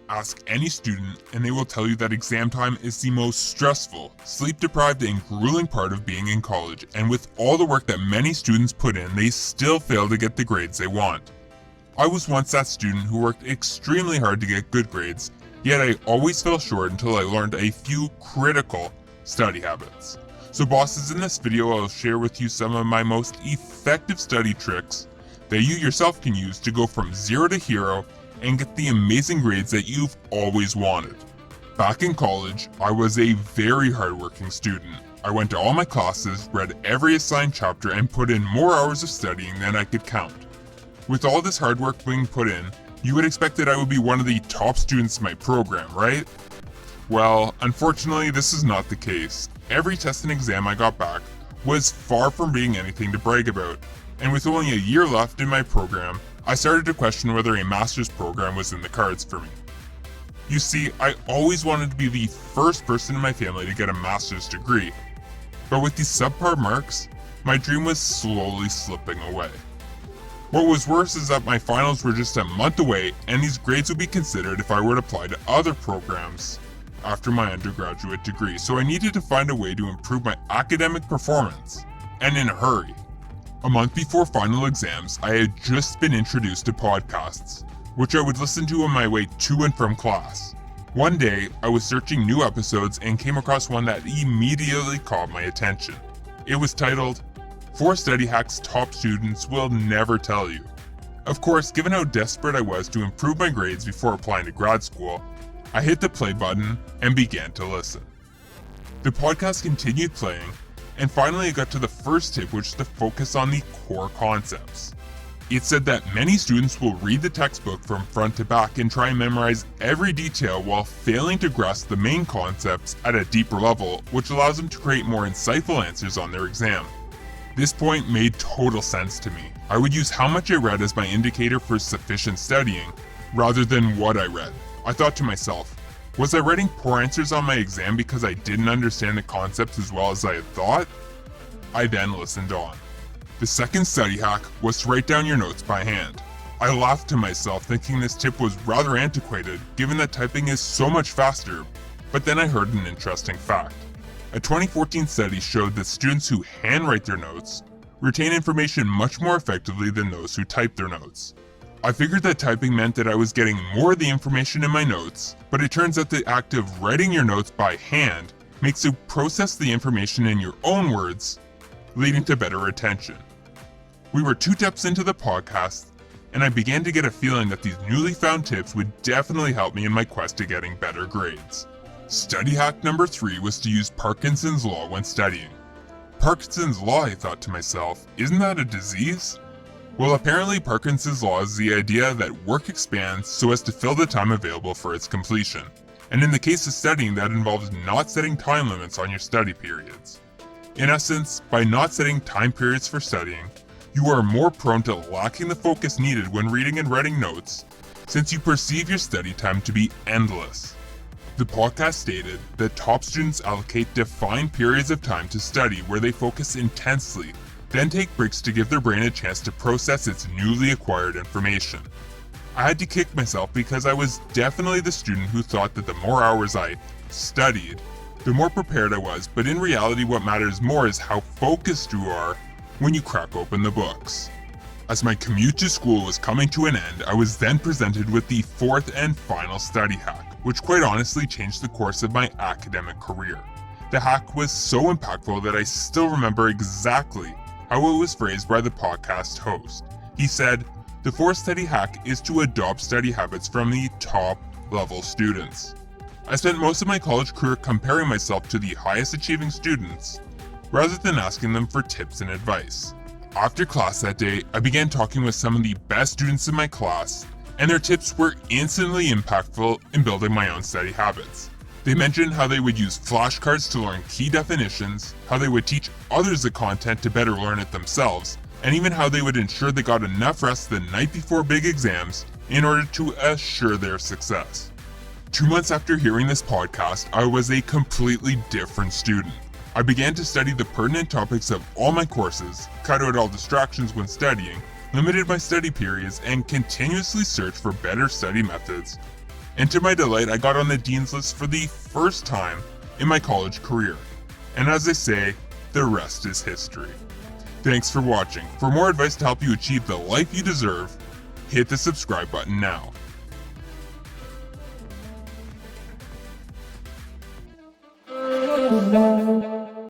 Ask any student and they will tell you that exam time is the most stressful, sleep-deprived, and grueling part of being in college, and with all the work that many students put in, they still fail to get the grades they want. I was once that student who worked extremely hard to get good grades, yet I always fell short until I learned a few critical study habits. So bosses, in this video I'll share with you some of my most effective study tricks that you yourself can use to go from zero to hero and get the amazing grades that you've always wanted. Back in college, I was a very hardworking student. I went to all my classes, read every assigned chapter, and put in more hours of studying than I could count. With all this hard work being put in, you would expect that I would be one of the top students in my program, right? Well, unfortunately, this is not the case. Every test and exam I got back was far from being anything to brag about, and with only a year left in my program, I started to question whether a master's program was in the cards for me. You see, I always wanted to be the first person in my family to get a master's degree, but with these subpar marks, my dream was slowly slipping away. What was worse is that my finals were just a month away, and these grades would be considered if I were to apply to other programs after my undergraduate degree, so I needed to find a way to improve my academic performance, and in a hurry. A month before final exams, I had just been introduced to podcasts, which I would listen to on my way to and from class. One day, I was searching new episodes and came across one that immediately caught my attention. It was titled, 4 Study Hacks Top Students Will Never Tell You. Of course, given how desperate I was to improve my grades before applying to grad school, I hit the play button and began to listen. The podcast continued playing, and finally I got to the first tip, which is to focus on the core concepts. It said that many students will read the textbook from front to back and try and memorize every detail while failing to grasp the main concepts at a deeper level, which allows them to create more insightful answers on their exam. This point made total sense to me. I would use how much I read as my indicator for sufficient studying, rather than what I read. I thought to myself, was I writing poor answers on my exam because I didn't understand the concepts as well as I had thought? I then listened on. The second study hack was to write down your notes by hand. I laughed to myself, thinking this tip was rather antiquated given that typing is so much faster, but then I heard an interesting fact. A 2014 study showed that students who handwrite their notes retain information much more effectively than those who type their notes. I figured that typing meant that I was getting more of the information in my notes, but it turns out the act of writing your notes by hand makes you process the information in your own words, leading to better retention. We were 2 tips into the podcast, and I began to get a feeling that these newly found tips would definitely help me in my quest to getting better grades. Study hack number 3 was to use Parkinson's Law when studying. Parkinson's Law, I thought to myself, isn't that a disease? Well, apparently Parkinson's Law is the idea that work expands so as to fill the time available for its completion. And in the case of studying, that involves not setting time limits on your study periods. In essence, by not setting time periods for studying, you are more prone to lacking the focus needed when reading and writing notes, since you perceive your study time to be endless. The podcast stated that top students allocate defined periods of time to study where they focus intensely, then take breaks to give their brain a chance to process its newly acquired information. I had to kick myself because I was definitely the student who thought that the more hours I studied, the more prepared I was, but in reality what matters more is how focused you are when you crack open the books. As my commute to school was coming to an end, I was then presented with the 4th and final study hack, which quite honestly changed the course of my academic career. The hack was so impactful that I still remember exactly how it was phrased by the podcast host. He said, "The 4th study hack is to adopt study habits from the top level students." I spent most of my college career comparing myself to the highest achieving students, rather than asking them for tips and advice. After class that day, I began talking with some of the best students in my class, and their tips were instantly impactful in building my own study habits. They mentioned how they would use flashcards to learn key definitions, how they would teach others the content to better learn it themselves, and even how they would ensure they got enough rest the night before big exams in order to assure their success. 2 months after hearing this podcast, I was a completely different student. I began to study the pertinent topics of all my courses, cut out all distractions when studying, limited my study periods, and continuously searched for better study methods And to my delight, I got on the Dean's List for the first time in my college career. And as they say, the rest is history. Thanks for watching. For more advice to help you achieve the life you deserve, hit the subscribe button now.